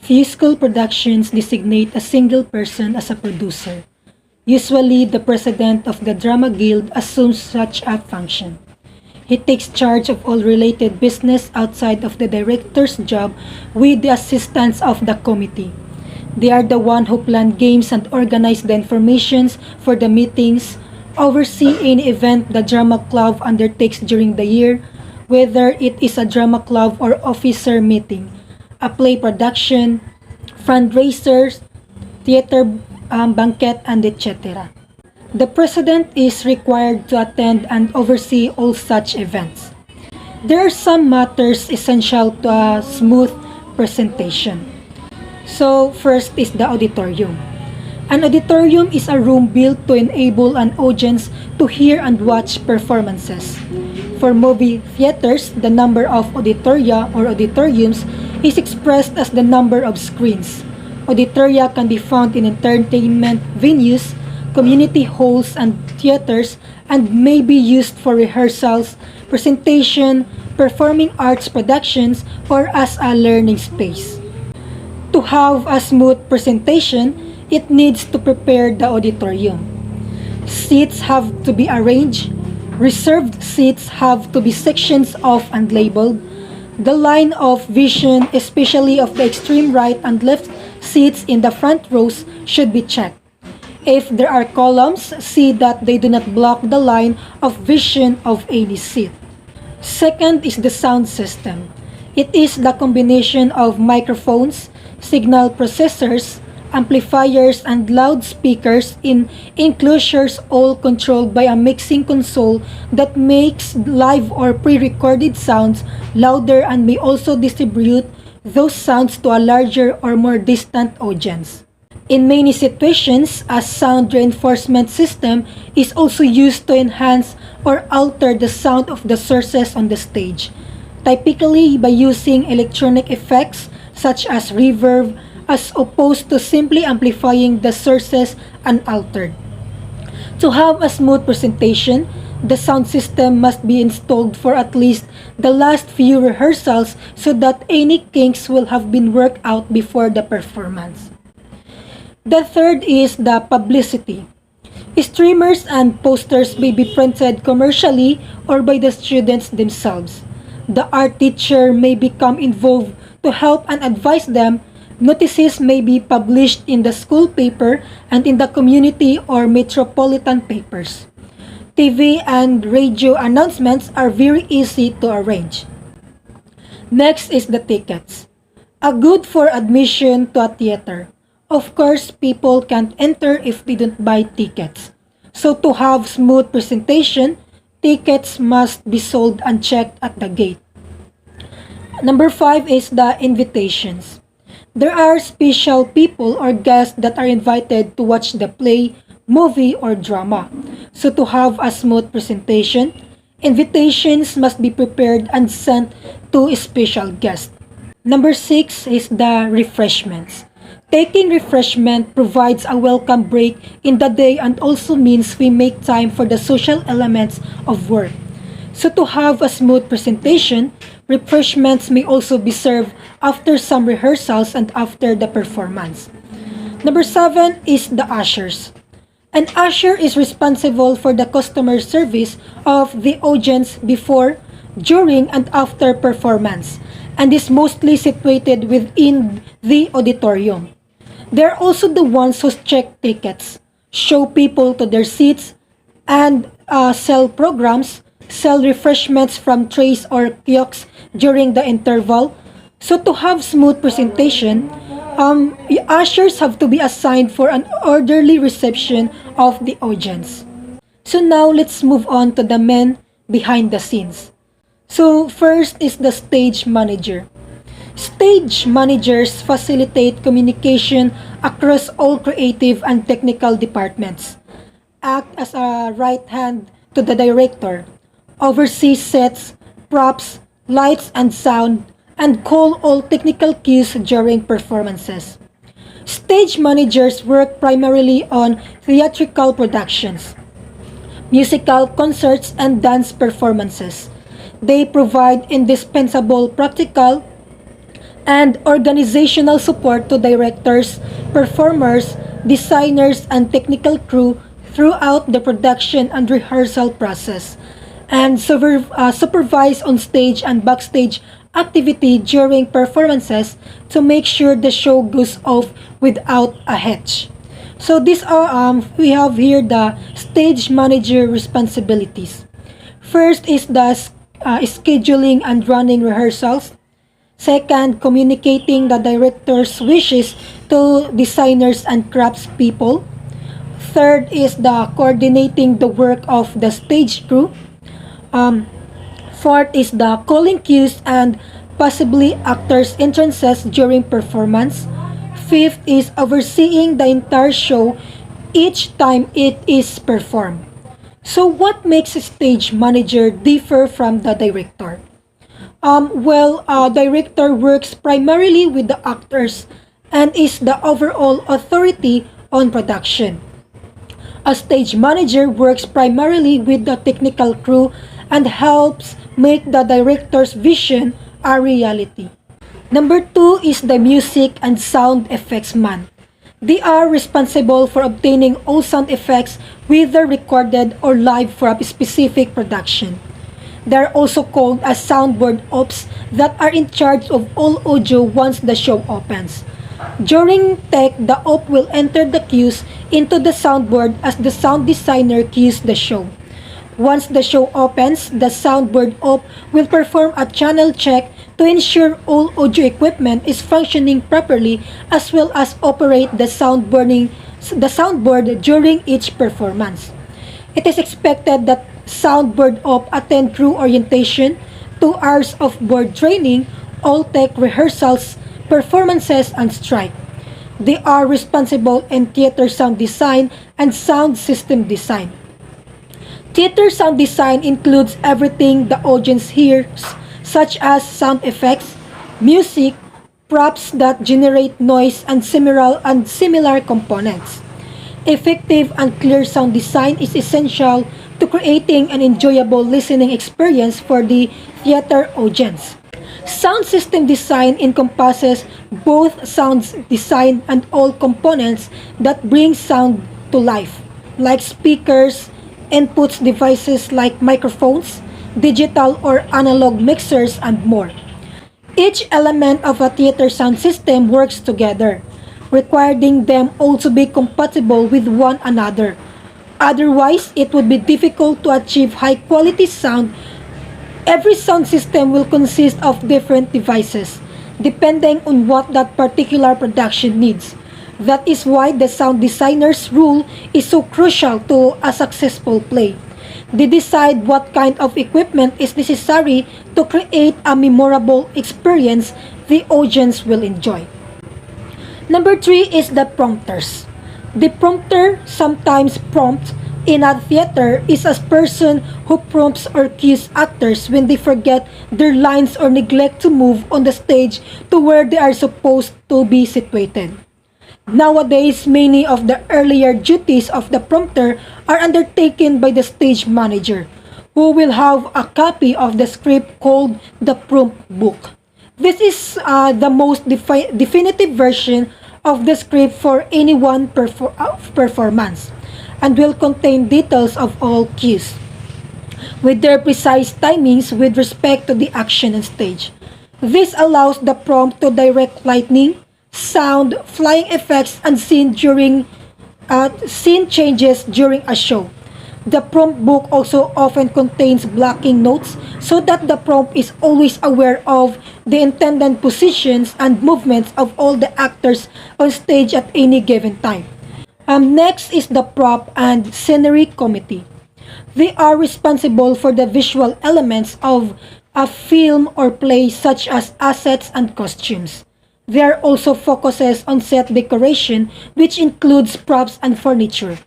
Few school productions designate a single person as a producer. Usually, the president of the drama guild assumes such a function. He takes charge of all related business outside of the director's job with the assistance of the committee. They are the one who plan games and organize the informations for the meetings, oversee any event the drama club undertakes during the year, whether it is a drama club or officer meeting, a play production, fundraisers, theater banquet, and etc. The president is required to attend and oversee all such events. There are some matters essential to a smooth presentation. So first is the auditorium. An auditorium is a room built to enable an audience to hear and watch performances. For movie theaters, the number of auditoria or auditoriums is expressed as the number of screens. Auditoria can be found in entertainment venues, community halls, and theaters, and may be used for rehearsals, presentation, performing arts productions, or as a learning space. To have a smooth presentation, it needs to prepare the auditorium. Seats have to be arranged. Reserved seats have to be sections off and labeled. The line of vision, especially of the extreme right and left seats in the front rows, should be checked. If there are columns, see that they do not block the line of vision of any seat. Second is the sound system. It is the combination of microphones, signal processors, amplifiers, and loudspeakers in enclosures, all controlled by a mixing console that makes live or pre-recorded sounds louder and may also distribute those sounds to a larger or more distant audience. In many situations, a sound reinforcement system is also used to enhance or alter the sound of the sources on the stage, typically by using electronic effects such as reverb, as opposed to simply amplifying the sources unaltered. To have a smooth presentation, the sound system must be installed for at least the last few rehearsals so that any kinks will have been worked out before the performance. The third is the publicity. Streamers and posters may be printed commercially or by the students themselves. The art teacher may become involved to help and advise them. Notices may be published in the school paper and in the community or metropolitan papers. TV and radio announcements are very easy to arrange. Next is the tickets. A good for admission to a theater. Of course, people can't enter if they don't buy tickets. So to have smooth presentation, tickets must be sold and checked at the gate. Number 5 is the invitations. There are special people or guests that are invited to watch the play, movie, or drama. So to have a smooth presentation, invitations must be prepared and sent to special guests. Number 6 is the refreshments. Taking refreshment provides a welcome break in the day and also means we make time for the social elements of work. So to have a smooth presentation, refreshments may also be served after some rehearsals and after the performance. Number 7 is the ushers. An usher is responsible for the customer service of the audience before, during, and after performance, and is mostly situated within the auditorium. They are also the ones who check tickets, show people to their seats, and sell programs, sell refreshments from trays or kiosks during the interval. So to have smooth presentation, ushers have to be assigned for an orderly reception of the audience. So now let's move on to the men behind the scenes. So first is the stage manager. Stage managers facilitate communication across all creative and technical departments, act as a right hand to the director, oversee sets, props, lights, and sound, and call all technical cues during performances. Stage managers work primarily on theatrical productions, musical concerts, and dance performances. They provide indispensable practical, and organizational support to directors, performers, designers, and technical crew throughout the production and rehearsal process, and supervise on stage and backstage activity during performances to make sure the show goes off without a hitch. So these are we have here the stage manager responsibilities. First is the scheduling and running rehearsals. Second, communicating the director's wishes to designers and craftspeople. Third is the coordinating the work of the stage crew. Fourth is the calling cues and possibly actors' entrances during performance. Fifth is overseeing the entire show each time it is performed. So what makes a stage manager differ from the director? Director works primarily with the actors and is the overall authority on production. A stage manager works primarily with the technical crew and helps make the director's vision a reality. Number two is the music and sound effects man. They are responsible for obtaining all sound effects, whether recorded or live for a specific production. They are also called as soundboard ops that are in charge of all audio once the show opens. During tech, the op will enter the cues into the soundboard as the sound designer cues the show. Once the show opens, the soundboard op will perform a channel check to ensure all audio equipment is functioning properly as well as operate the soundboard during each performance. It is expected that soundboard op attend crew orientation, 2 hours of board training, all tech rehearsals, performances, and strike. They are responsible in theater sound design and sound system design. Theater sound design includes everything the audience hears, such as sound effects, music, props that generate noise, and similar components. Effective and clear sound design is essential to creating an enjoyable listening experience for the theater audience. Sound system design encompasses both sound design and all components that bring sound to life, like speakers, inputs devices like microphones, digital or analog mixers, and more. Each element of a theater sound system works together, requiring them all to be compatible with one another. Otherwise, it would be difficult to achieve high-quality sound. Every sound system will consist of different devices, depending on what that particular production needs. That is why the sound designer's role is so crucial to a successful play. They decide what kind of equipment is necessary to create a memorable experience the audience will enjoy. Number 3 is the prompters. The prompter, sometimes prompt, in a theater is a person who prompts or cues actors when they forget their lines or neglect to move on the stage to where they are supposed to be situated. Nowadays, many of the earlier duties of the prompter are undertaken by the stage manager, who will have a copy of the script called the prompt book. This is the most definitive version of the script for any one performance and will contain details of all cues, with their precise timings with respect to the action on stage. This allows the prompt to direct lighting, sound, flying effects, and scene changes during a show. The prompt book also often contains blocking notes so that the prompt is always aware of the intended positions and movements of all the actors on stage at any given time. Next is the prop and scenery committee. They are responsible for the visual elements of a film or play, such as assets and costumes. There also focuses on set decoration, which includes props and furniture.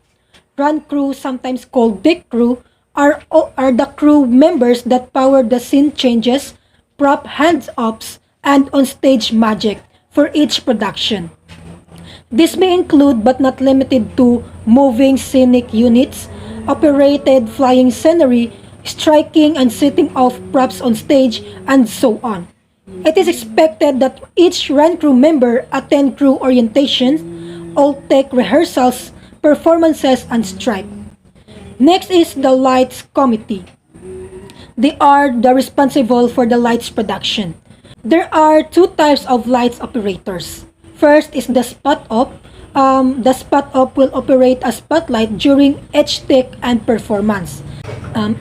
Run crew, sometimes called deck crew, are the crew members that power the scene changes, prop hands-ups, and on-stage magic for each production. This may include but not limited to moving scenic units, operated flying scenery, striking and setting off props on stage, and so on. It is expected that each run crew member attend crew orientations, all take rehearsals, performances, and strike. Next is the lights committee. They are the responsible for the lights production. There are two types of lights operators. First is the spot op. The spot op will operate a spotlight during each take and performance.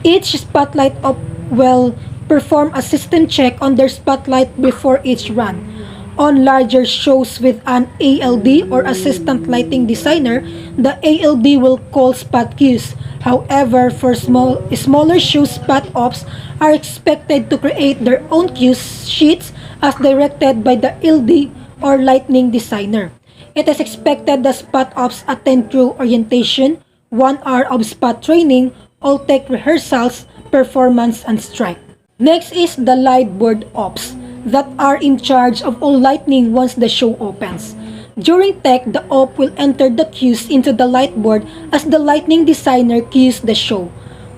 Each spotlight op will perform a system check on their spotlight before each run. On larger shows with an ALD or assistant lighting designer, the ALD will call spot cues. However, for smaller shows, spot ops are expected to create their own cue sheets as directed by the LD or lighting designer. It is expected that spot ops attend crew orientation, 1 hour of spot training, all tech rehearsals, performance, and strike. Next is the light board ops that are in charge of all lighting once the show opens. During tech, the op will enter the cues into the light board as the lighting designer cues the show.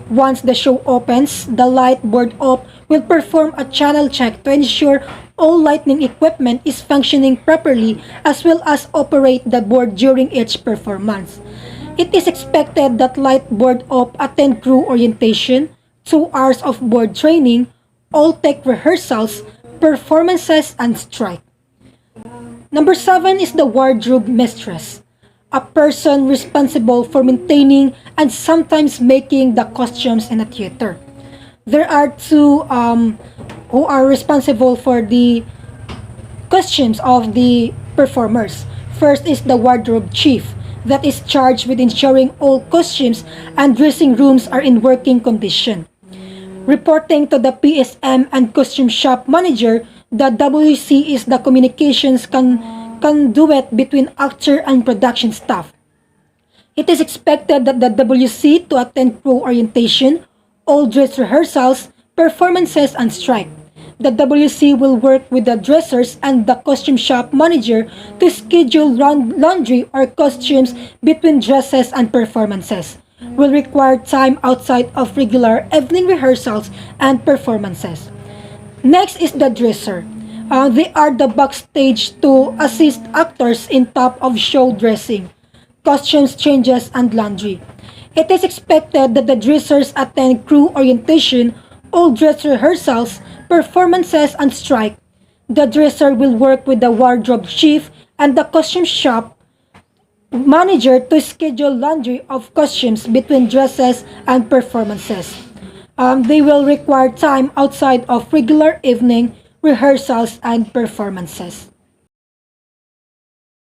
Once the show opens, the light board op will perform a channel check to ensure all lighting equipment is functioning properly as well as operate the board during each performance. It is expected that light board op attend crew orientation, 2 hours of board training, all tech rehearsals, performances, and strike. Number 7 is the wardrobe mistress, a person responsible for maintaining and sometimes making the costumes in a theater. There are two who are responsible for the costumes of the performers. First is the wardrobe chief that is charged with ensuring all costumes and dressing rooms are in working condition. Reporting to the PSM and costume shop manager, the WC is the communications conduit between actor and production staff. It is expected that the WC to attend crew orientation, all dress rehearsals, performances, and strike. The WC will work with the dressers and the costume shop manager to schedule laundry or costumes between dresses and performances. Will require time outside of regular evening rehearsals and performances. Next is the dresser. They are the backstage to assist actors in top of show dressing, costumes changes, and laundry. It is expected that the dressers attend crew orientation, all dress rehearsals, performances, and strike. The dresser will work with the wardrobe chief and the costume shop manager to schedule laundry of costumes between dresses and performances. They will require time outside of regular evening rehearsals and performances.